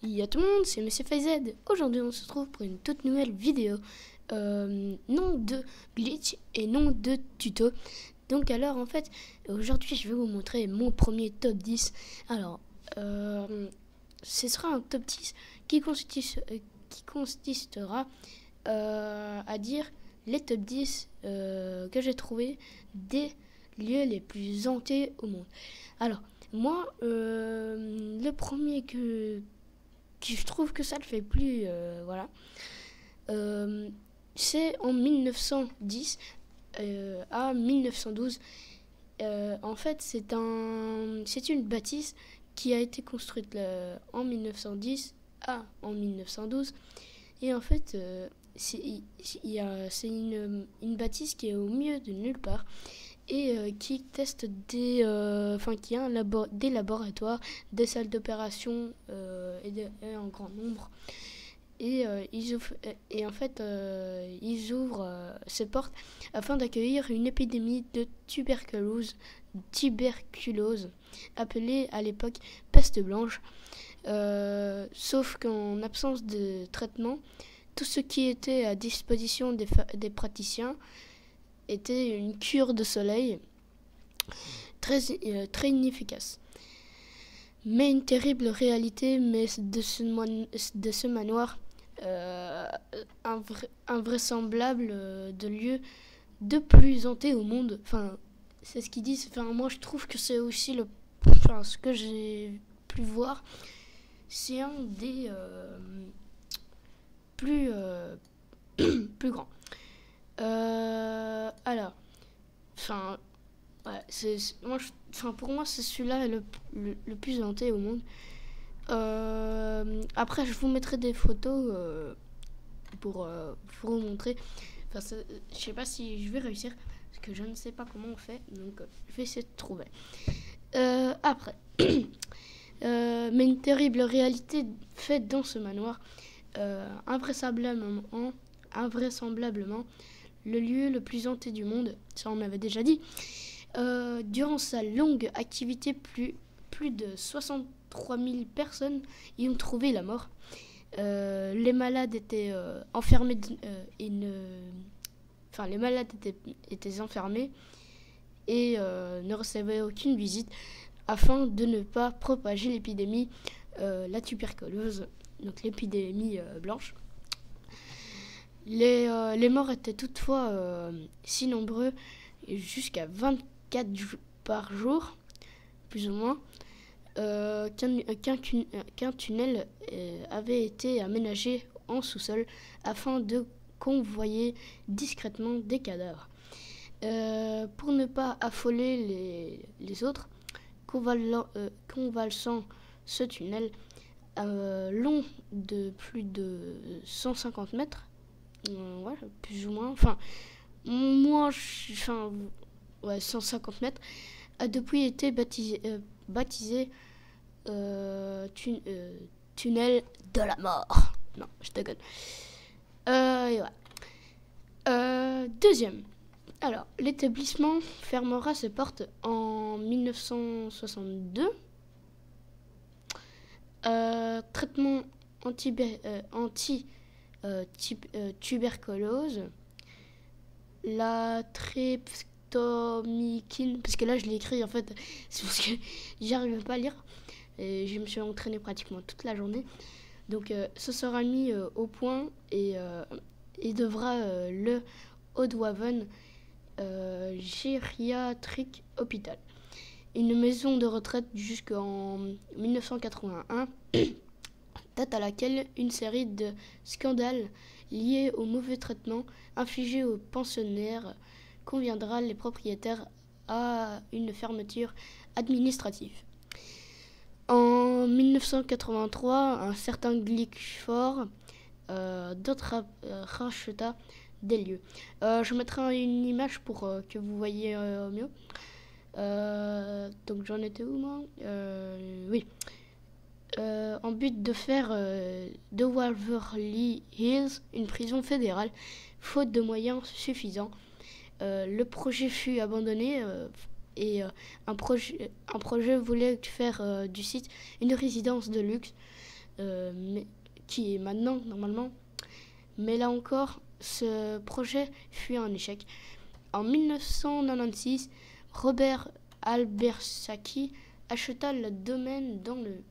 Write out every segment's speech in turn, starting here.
Y'a tout le monde, c'est Monsieur FaZe. Aujourd'hui, on se retrouve pour une toute nouvelle vidéo. Non de glitch et non de tuto. Donc alors, en fait, aujourd'hui, je vais vous montrer mon premier top 10. Alors, ce sera un top 10 qui consistera à dire les top 10 que j'ai trouvé des lieux les plus hantés au monde. Alors, moi, le premier que je trouve que ça le fait plus, voilà. C'est en 1910 à 1912. En fait, c'est une bâtisse qui a été construite en 1910 en 1912. Et en fait, c'est une bâtisse qui est au milieu de nulle part et qui teste qui a des laboratoires, des salles d'opération et en grand nombre. Et ils ouvrent ces portes afin d'accueillir une épidémie de tuberculose appelée à l'époque peste blanche. Sauf qu'en absence de traitement, tout ce qui était à disposition des praticiens était une cure de soleil très inefficace. Mais une terrible réalité de ce manoir invraisemblable de lieu de plus hanté au monde. Enfin, c'est ce qu'ils disent. Enfin, moi, je trouve que c'est aussi ce que j'ai pu voir. C'est un des plus grands. Alors, enfin, ouais, pour moi, c'est celui-là le plus hanté au monde. Après, je vous mettrai des photos pour vous montrer. Enfin, je sais pas si je vais réussir parce que je ne sais pas comment on fait, donc je vais essayer de trouver. Après, mais une terrible réalité faite dans ce manoir. Invraisemblablement, le lieu le plus hanté du monde, ça on avait déjà dit. Durant sa longue activité, plus de 63 000 personnes y ont trouvé la mort. Les malades étaient enfermés les malades étaient enfermés et ne recevaient aucune visite afin de ne pas propager l'épidémie, la tuberculose, donc l'épidémie blanche. Les morts étaient toutefois si nombreux, jusqu'à 24 par jour, plus ou moins, qu'un tunnel avait été aménagé en sous-sol afin de convoyer discrètement des cadavres. Pour ne pas affoler les autres, convalescent ce tunnel long de plus de 150 mètres, ouais, plus ou moins, 150 mètres, a depuis été baptisé tunnel de la mort. Non, je déconne. Ouais. Deuxième. Alors, l'établissement fermera ses portes en 1962. Traitement tuberculose, la tryptomycine, parce que là je l'ai écrit en fait, c'est parce que j'arrive pas à lire et je me suis entraîné pratiquement toute la journée, donc ce sera mis au point et devra le Haut-Haven Gériatrique Hôpital, une maison de retraite jusqu'en 1981, date à laquelle une série de scandales liés au mauvais traitement infligé aux pensionnaires conviendra les propriétaires à une fermeture administrative. En 1983, un certain Glickford racheta des lieux. Je mettrai une image pour que vous voyez mieux. Donc j'en étais où moi? Oui. En but de faire de Waverly Hills une prison fédérale, faute de moyens suffisants. Le projet fut abandonné et un projet voulait faire du site une résidence de luxe. qui est maintenant normalement. Mais là encore, ce projet fut un échec. En 1996, Robert Albersaki acheta le domaine dans le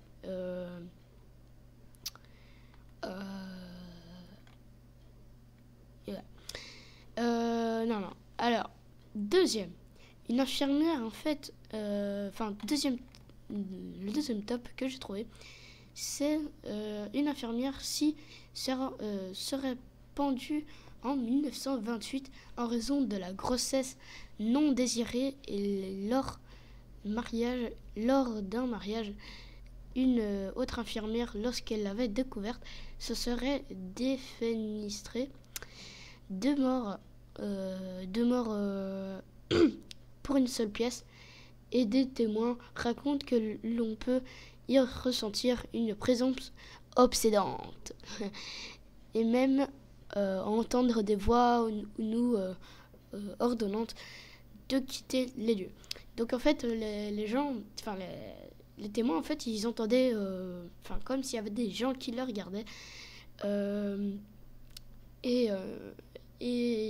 non. Alors, deuxième, une infirmière en fait, le deuxième top que j'ai trouvé, c'est une infirmière serait pendue en 1928 en raison de la grossesse non désirée et lors d'un mariage. Une autre infirmière, lorsqu'elle l'avait découverte, se serait défenestrée. Deux morts pour une seule pièce, et des témoins racontent que l'on peut y ressentir une présence obsédante et même entendre des voix nous ordonnantes de quitter les lieux. Donc en fait les gens, les témoins en fait ils entendaient comme s'il y avait des gens qui le regardaient ils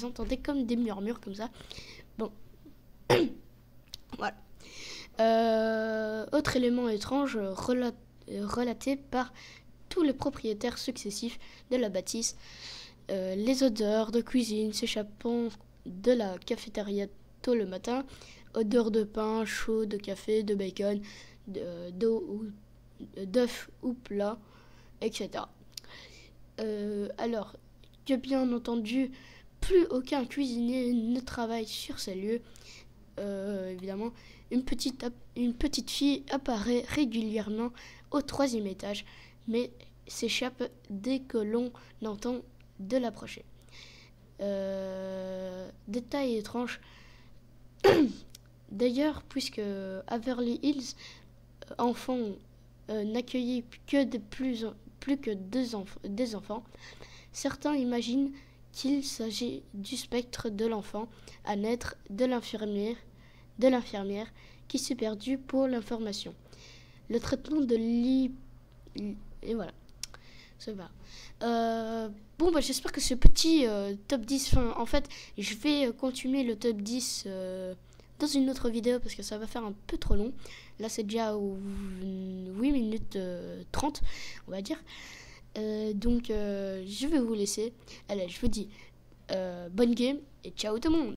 entendaient comme des murmures comme ça. Bon, voilà. Autre élément étrange relaté par tous les propriétaires successifs de la bâtisse, les odeurs de cuisine s'échappant de la cafétéria tôt le matin, odeurs de pain chaud, de café, de bacon, d'œufs ou plats, etc. Alors que bien entendu, plus aucun cuisinier ne travaille sur ces lieux. Évidemment, une petite fille apparaît régulièrement au 3e étage, mais s'échappe dès que l'on entend de l'approcher. Détail étrange. D'ailleurs, puisque Beverly Hills enfants n'accueillait que plus que des enfants, certains imaginent qu'il s'agit du spectre de l'enfant à naître de l'infirmière qui s'est perdue pour l'information. Le traitement de et voilà. Ça va. J'espère que ce petit top 10, en fait, je vais continuer le top 10 dans une autre vidéo parce que ça va faire un peu trop long. Là, c'est déjà 8 minutes 30, on va dire. Donc, je vais vous laisser. Allez, je vous dis bonne game et ciao tout le monde.